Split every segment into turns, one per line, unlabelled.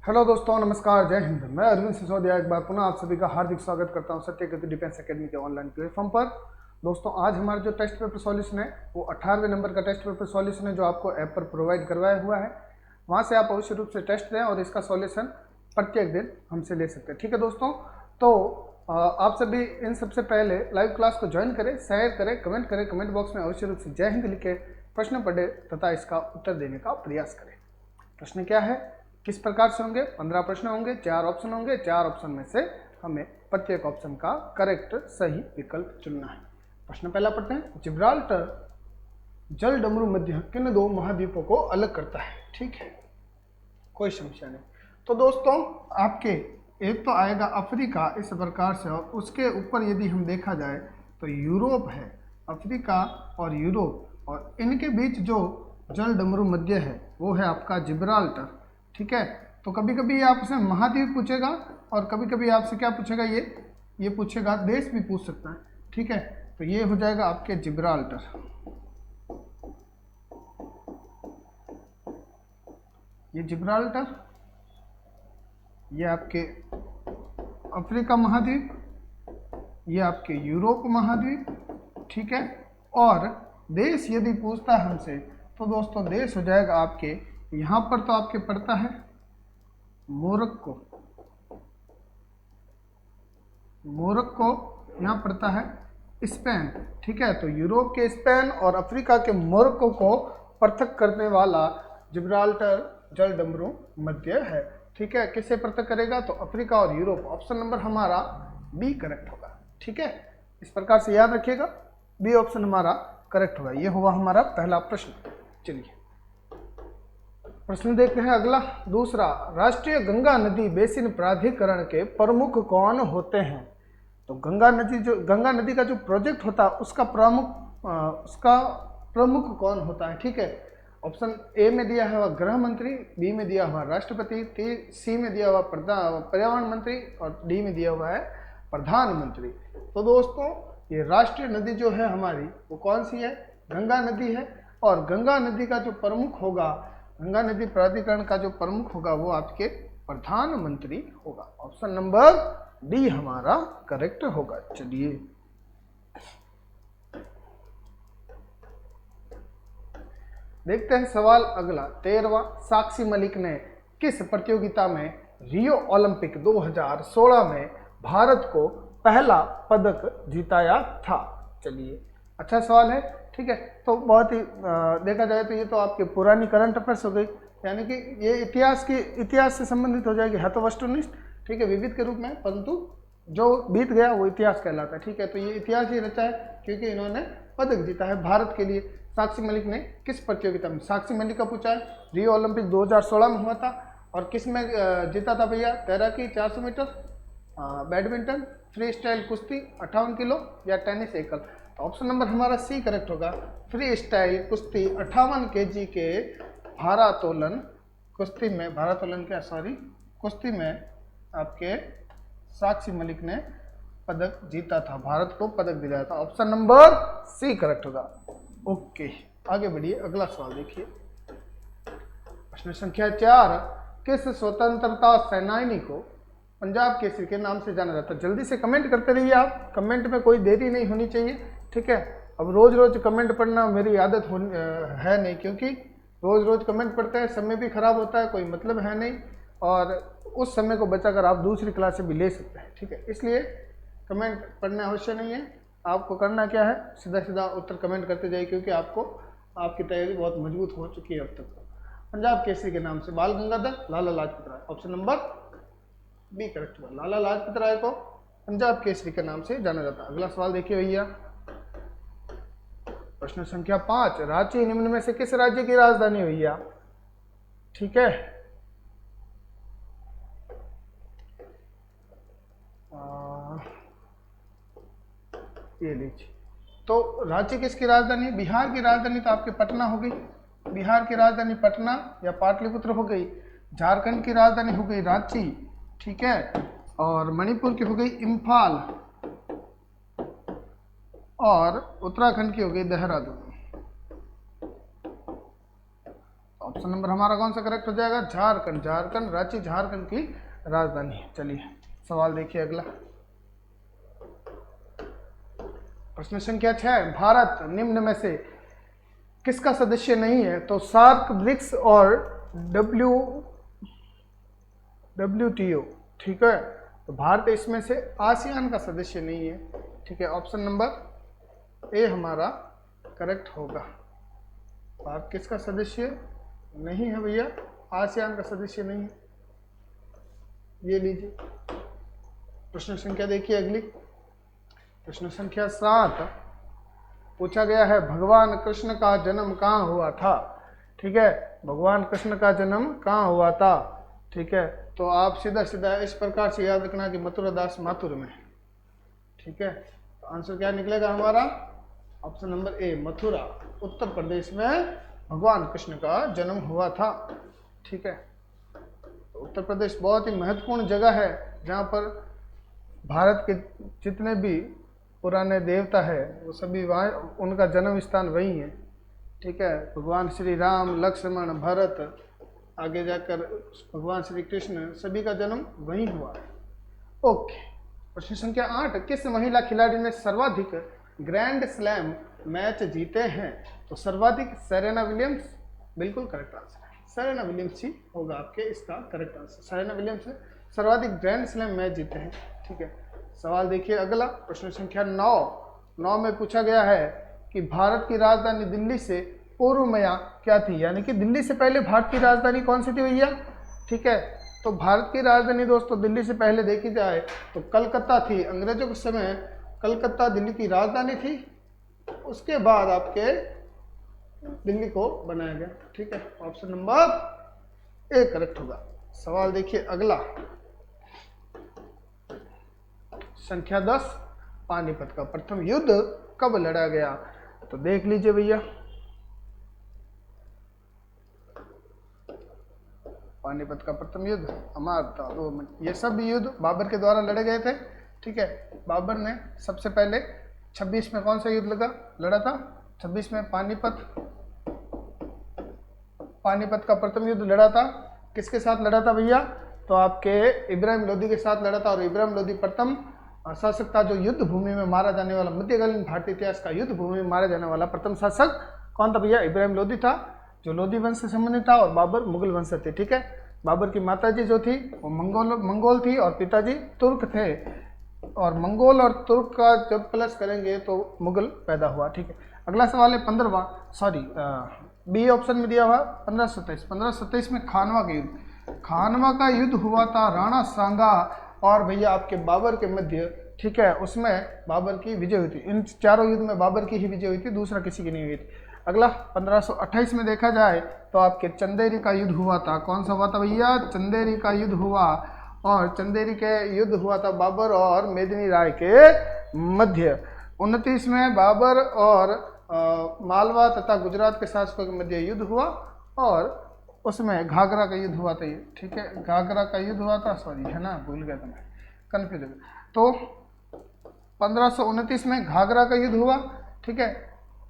Hello दोस्तों, नमस्कार, जय हिंद। मैं अरविंद सिसोदिया एक बार पुनः आप सभी का हार्दिक स्वागत करता हूं सत्यकेतु डिफेंस एकेडमी के ऑनलाइन प्लेटफॉर्म पर। दोस्तों, आज हमारा जो टेस्ट पेपर सॉल्यूशन है वो 18वें नंबर का टेस्ट पेपर सॉल्यूशन है जो आपको ऐप पर प्रोवाइड करवाया हुआ है। वहां से आप अवश्य रूप से टेस्ट दें और इसका सॉल्यूशन प्रत्येक दिन हमसे ले सकते हैं। ठीक है दोस्तों, तो आप सभी इन सबसे पहले लाइव क्लास को ज्वाइन करें, शेयर करें, कमेंट करें, कमेंट बॉक्स में अवश्य रूप से जय हिंद लिखे प्रश्न पढ़े तथा इसका उत्तर देने का प्रयास करें। प्रश्न क्या है, किस प्रकार से होंगे? 15 प्रश्न होंगे, 4 ऑप्शन होंगे। 4 ऑप्शन में से हमें प्रत्येक ऑप्शन का करेक्ट सही विकल्प चुनना है। प्रश्न पहला पढ़ते हैं। जिब्राल्टर जल डमरू मध्य किन दो महाद्वीपों को अलग करता है? ठीक है, कोई समस्या नहीं। तो दोस्तों, आपके एक तो आएगा अफ्रीका इस प्रकार से, और उसके ऊपर यदि हम देखा जाए तो यूरोप है। अफ्रीका और यूरोप, और इनके बीच जो जल डमरू मध्य है वो है आपका जिब्राल्टर। ठीक है, तो कभी कभी आपसे महाद्वीप पूछेगा और कभी कभी आपसे क्या पूछेगा, ये पूछेगा, देश भी पूछ सकता है। ठीक है, तो ये हो जाएगा आपके जिब्राल्टर। ये जिब्राल्टर, ये आपके अफ्रीका महाद्वीप, ये आपके यूरोप महाद्वीप। ठीक है, और देश यदि पूछता है हमसे तो दोस्तों देश हो जाएगा आपके, यहाँ पर तो आपके पड़ता है मोरक्को। मोरक्को यहाँ पड़ता है स्पेन। ठीक है, तो यूरोप के स्पेन और अफ्रीका के मोरक्को को पृथक करने वाला जिब्राल्टर जल डमरू मध्य है। ठीक है, किससे पृथक करेगा? तो अफ्रीका और यूरोप। ऑप्शन नंबर हमारा बी करेक्ट होगा। ठीक है, इस प्रकार से याद रखिएगा, बी ऑप्शन हमारा करेक्ट होगा। ये हुआ हमारा पहला प्रश्न। चलिए प्रश्न देखते हैं अगला, दूसरा। राष्ट्रीय गंगा नदी बेसिन प्राधिकरण के प्रमुख कौन होते हैं? तो गंगा नदी का जो प्रोजेक्ट होता है उसका प्रमुख कौन होता है? ठीक है, ऑप्शन ए में दिया हुआ गृह मंत्री, बी में दिया हुआ राष्ट्रपति, सी में दिया हुआ पर्यावरण मंत्री और डी में दिया हुआ है प्रधानमंत्री। तो दोस्तों, ये राष्ट्रीय नदी जो है हमारी वो कौन सी है? गंगा नदी है। और गंगा नदी का जो प्रमुख होगा, गंगा नदी प्राधिकरण का जो प्रमुख होगा वो आपके प्रधानमंत्री होगा। ऑप्शन नंबर डी हमारा करेक्ट होगा। चलिए देखते हैं सवाल अगला, 13वां। साक्षी मलिक ने किस प्रतियोगिता में रियो ओलंपिक 2016 में भारत को पहला पदक जिताया था? चलिए, अच्छा सवाल है। ठीक है, तो बहुत ही देखा जाए तो ये तो आपके पुरानी करंट अफेयर्स हो गई, यानी कि ये इतिहास से संबंधित हो जाएगी, है तो वस्तुनिष्ठ। ठीक है, विविध के रूप में, परंतु जो बीत गया वो इतिहास कहलाता है। ठीक है, तो ये इतिहास ही रचा है क्योंकि इन्होंने पदक जीता है भारत के लिए। साक्षी मलिक ने किस प्रतियोगिता में? साक्षी मलिक का पूछा है, रियो ओलंपिक 2016 में हुआ था। और किस में जीता था भैया? तैराकी 400 मीटर, बैडमिंटन, फ्री स्टाइल कुश्ती 58 किलो, या टेनिस एकल। तो ऑप्शन नंबर हमारा सी करेक्ट होगा। फ्री स्टाइल कुश्ती 58 kg के भारोत्तोलन कुश्ती में आपके साक्षी मलिक ने पदक जीता था, भारत को पदक दिलाया था। ऑप्शन नंबर सी करेक्ट होगा। ओके, आगे बढ़िए, अगला सवाल देखिए। प्रश्न संख्या 4। किस स्वतंत्रता सेनानी को पंजाब केसरी के नाम से जाना जाता है? जल्दी से कमेंट करते रहिए आप, कमेंट में कोई देरी नहीं होनी चाहिए। ठीक है, अब रोज रोज कमेंट पढ़ना मेरी आदत है नहीं, क्योंकि रोज रोज कमेंट पढ़ते हैं, समय भी खराब होता है, कोई मतलब है नहीं, और उस समय को बचाकर आप दूसरी क्लासें भी ले सकते हैं। ठीक है, इसलिए कमेंट पढ़ना अवश्य नहीं है। आपको करना क्या है, सीधा सीधा उत्तर कमेंट करते जाइए, क्योंकि आपकी तैयारी बहुत मजबूत हो चुकी है अब तक। पंजाब केसरी के नाम से बाल Gangadhar Lala Lajpat Rai, option number B correct हुआ। लाला लाजपत राय को पंजाब केसरी के नाम से जाना जाता है। अगला सवाल देखिए भैया, प्रश्न संख्या 5। रांची निम्न में से किस राज्य की राजधानी भैया? ठीक है, ये लीजिए, तो रांची किसकी राजधानी है? बिहार की राजधानी तो आपकी पटना हो गई, बिहार की राजधानी पटना या पाटलिपुत्र हो गई। झारखंड की राजधानी हो गई रांची। ठीक है, और मणिपुर की हो गई इम्फाल, और उत्तराखंड की हो गई देहरादून। ऑप्शन नंबर हमारा कौन सा करेक्ट हो जाएगा? झारखंड। झारखंड, रांची झारखंड की राजधानी है। चलिए सवाल देखिए अगला। प्रश्न संख्या 6, भारत निम्न में से किसका सदस्य नहीं है? तो सार्क, ब्रिक्स और WTO, ठीक है। तो भारत इसमें से आसियान का सदस्य नहीं है, ठीक है। ऑप्शन नंबर ए हमारा करेक्ट होगा। भारत किसका सदस्य नहीं है भैया? आसियान का सदस्य नहीं है। ये लीजिए। प्रश्न संख्या देखिए अगली। प्रश्न संख्या 7 पूछा गया है, भगवान कृष्ण का जन्म कहाँ हुआ था? ठीक है, भगवान कृष्ण का जन्म कहाँ हुआ था? ठीक है, तो आप सीधा सीधा इस प्रकार से याद रखना कि मथुरा दास माथुर में, ठीक है। तो आंसर क्या निकलेगा हमारा? Option number A, Mathura, Uttar Pradesh में भगवान कृष्ण का जन्म हुआ था, ठीक है। तो उत्तर प्रदेश बहुत ही महत्वपूर्ण जगह है जहाँ पर भारत के जितने भी पुराने देवता है वो सभी वहाँ, उनका जन्म स्थान वही है, ठीक है। भगवान श्री राम, लक्ष्मण, भरत, आगे जाकर भगवान श्री कृष्ण, सभी का जन्म वहीं हुआ है। ओके। प्रश्न संख्या 8, किस महिला खिलाड़ी ने सर्वाधिक ग्रैंड स्लैम मैच जीते हैं? तो सर्वाधिक सेरेना विलियम्स, बिल्कुल करेक्ट आंसर है। सेरेना विलियम्स ही होगा आपके इसका करेक्ट आंसर। सेरेना विलियम्स ने सर्वाधिक ग्रैंड स्लैम मैच जीते हैं, ठीक है। सवाल देखिए अगला। प्रश्न संख्या 9 में पूछा गया है कि भारत की राजधानी दिल्ली से पूर्व में क्या थी? यानी कि दिल्ली से पहले भारत की राजधानी कौन सी थी भैया? ठीक है, तो भारत की राजधानी दोस्तों दिल्ली से पहले देखी जाए तो कलकत्ता थी। अंग्रेजों के समय कलकत्ता दिल्ली की राजधानी थी, उसके बाद आपके दिल्ली को बनाया गया, ठीक है। ऑप्शन नंबर ए करेक्ट होगा। सवाल देखिए अगला। संख्या 10, पानीपत का प्रथम युद्ध कब लड़ा गया? तो देख लीजिए भैया, पानीपत का प्रथम युद्ध हमारा 2 मिनट, ये सब युद्ध बाबर के द्वारा लड़े गए थे, ठीक है। बाबर ने सबसे पहले 26 में कौन सा युद्ध लड़ा था? 26 में पानीपत का प्रथम युद्ध लड़ा था। किसके साथ लड़ा था भैया? तो आपके इब्राहिम लोदी के साथ लड़ा था। और इब्राहिम लोदी प्रथम शासक था जो युद्ध भूमि में मारा जाने वाला, मध्यकालीन भारतीय इतिहास का युद्ध भूमि में मारा जाने वाला प्रथम शासक कौन था भैया? इब्राहिम लोदी था, जो लोदी वंश से संबंधित था। और बाबर मुगल वंश से थे, ठीक है। बाबर की माताजी जो थी वो मंगोल थी और पिताजी तुर्क थे। और मंगोल और तुर्क का जब प्लस करेंगे तो मुगल पैदा हुआ, ठीक है। अगला सवाल है 15वां, सॉरी बी ऑप्शन में दिया हुआ 1527 में खानवा का युद्ध। खानवा का युद्ध हुआ था राणा सांगा और भैया आपके बाबर के मध्य, ठीक है। उसमें बाबर की विजय हुई थी। इन चारों युद्ध में बाबर की ही विजय हुई थी, दूसरा किसी की नहीं हुई थी। अगला 1528 में देखा जाए तो आपके चंदेरी का युद्ध हुआ था। कौन सा हुआ था भैया? चंदेरी का युद्ध हुआ। और चंदेरी के युद्ध हुआ था बाबर और मेदिनी राय के मध्य। 29 में बाबर और मालवा तथा गुजरात के शासकों के मध्य युद्ध हुआ और उसमें घाघरा का युद्ध हुआ था, ये ठीक है। घाघरा का युद्ध हुआ था, सॉरी है ना, भूल गया था मैं, कन्फ्यूज हो गया। तो 1529 में घाघरा का युद्ध हुआ, ठीक है।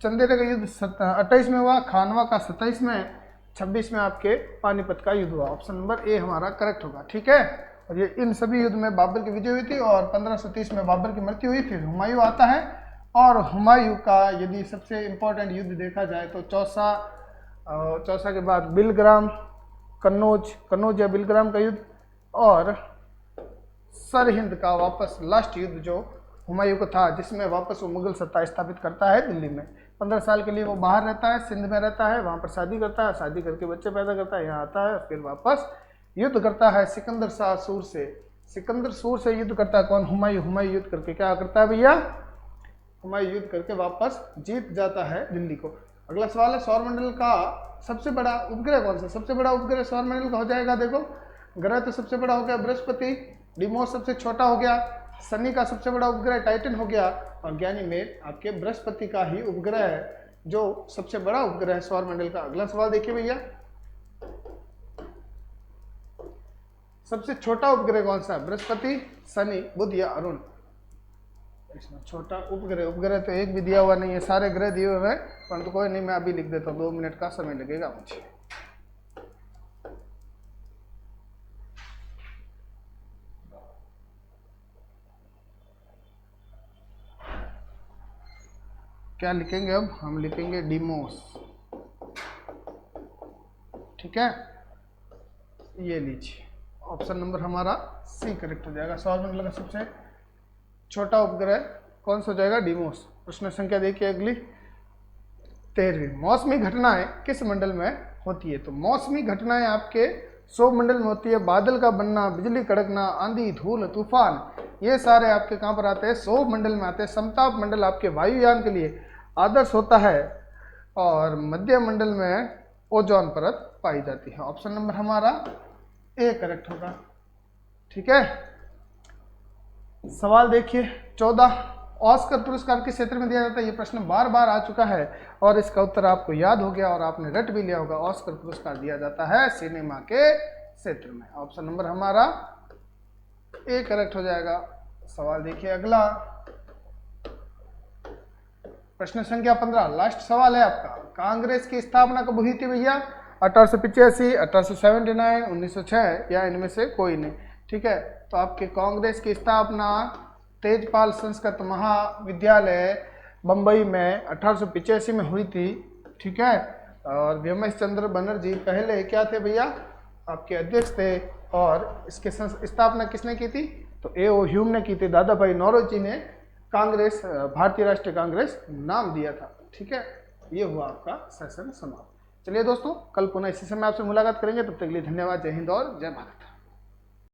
चंदेरी का युद्ध 28 में हुआ, खानवा का 27 में, 26 में आपके पानीपत का युद्ध हुआ। ऑप्शन नंबर ए हमारा करेक्ट होगा, ठीक है। और ये इन सभी युद्ध में बाबर की विजय हुई थी और 1530 में बाबर की मृत्यु हुई। फिर हुमायूं आता है और हुमायूं का यदि सबसे इम्पोर्टेंट युद्ध देखा जाए तो चौसा के बाद बिलग्राम, कन्नौज या बिलग्राम का युद्ध और सरहिंद का वापस लास्ट युद्ध जो हुमायूं को था, जिसमें वापस वो मुगल सत्ता स्थापित करता है दिल्ली में। 15 साल के लिए वो बाहर रहता है, सिंध में रहता है, वहाँ पर शादी करता है, शादी करके बच्चे पैदा करता है, यहाँ आता है, फिर वापस युद्ध करता है सिकंदर शाह सूर से। सिकंदर सूर से युद्ध करता है कौन? हुमायूं युद्ध करके क्या करता है भैया? हुमायूं युद्ध करके वापस जीत जाता है दिल्ली को। अगला सवाल है सौरमंडल का सबसे बड़ा उपग्रह कौन सा? सबसे बड़ा उपग्रह सौरमंडल का हो जाएगा, देखो ग्रह तो सबसे बड़ा हो गया बृहस्पति, डिमोस सबसे छोटा हो गया, शनि का सबसे बड़ा उपग्रह टाइटन हो गया और गैनीमेड आपके बृहस्पति का ही उपग्रह है जो सबसे बड़ा उपग्रह है सौरमंडल का। अगला सवाल देखिए भैया, सबसे छोटा उपग्रह कौन सा है? बृहस्पति, शनि, बुध या अरुण? इसमें छोटा उपग्रह तो एक भी दिया हुआ नहीं है, सारे ग्रह दिए हुए हैं, परंतु कोई नहीं, मैं अभी लिख देता हूँ, 2 मिनट का समय लगेगा मुझे। क्या लिखेंगे, अब हम लिखेंगे डिमोस, ठीक है। ये लीजिए, ऑप्शन नंबर हमारा सी करेक्ट हो जाएगा। सौरमंडल का सबसे छोटा उपग्रह कौन सा हो जाएगा, डिमोस। प्रश्न संख्या देखिए अगली 13वीं, मौसमी घटनाएं किस मंडल में होती है। तो मौसमी घटनाएं आपके सौर मंडल में होती है। बादल का बनना, बिजली कड़कना, आंधी, धूल, तूफान, ये सारे आपके कहाँ पर आते हैं, सौर मंडल में आते हैं। समताप मंडल आपके वायुयान के लिए आदर्श होता है और मध्य मंडल में ओजोन परत पाई जाती है। ऑप्शन नंबर हमारा ए करेक्ट होगा, ठीक है। सवाल देखिए 14, ऑस्कर पुरस्कार किस क्षेत्र में दिया जाता है। ये प्रश्न बार बार आ चुका है और इसका उत्तर आपको याद हो गया और आपने रट भी लिया होगा। ऑस्कर पुरस्कार दिया जाता है सिनेमा के क्षेत्र में। ऑप्शन नंबर हमारा ए करेक्ट हो जाएगा। सवाल देखिए अगला, प्रश्न संख्या 15, लास्ट सवाल है आपका। कांग्रेस की स्थापना कब हुई थी भैया, 1885, 1879, 1906 या इनमें से कोई नहीं, ठीक है। तो आपके कांग्रेस की स्थापना तेजपाल संस्कृत महाविद्यालय बम्बई में 1885 में हुई थी, ठीक है। और व्योमेश चंद्र बनर्जी पहले क्या थे भैया, आपके अध्यक्ष थे। और इसके स्थापना किसने की थी, तो ए.ओ. ह्यूम ने की थी। दादा भाई नौरोजी ने कांग्रेस, भारतीय राष्ट्रीय कांग्रेस नाम दिया था, ठीक है। ये हुआ आपका सेशन समाप्त। चलिए दोस्तों, कल पुनः इसी समय आपसे मुलाकात करेंगे। तब तक के लिए धन्यवाद। जय हिंद और जय भारत।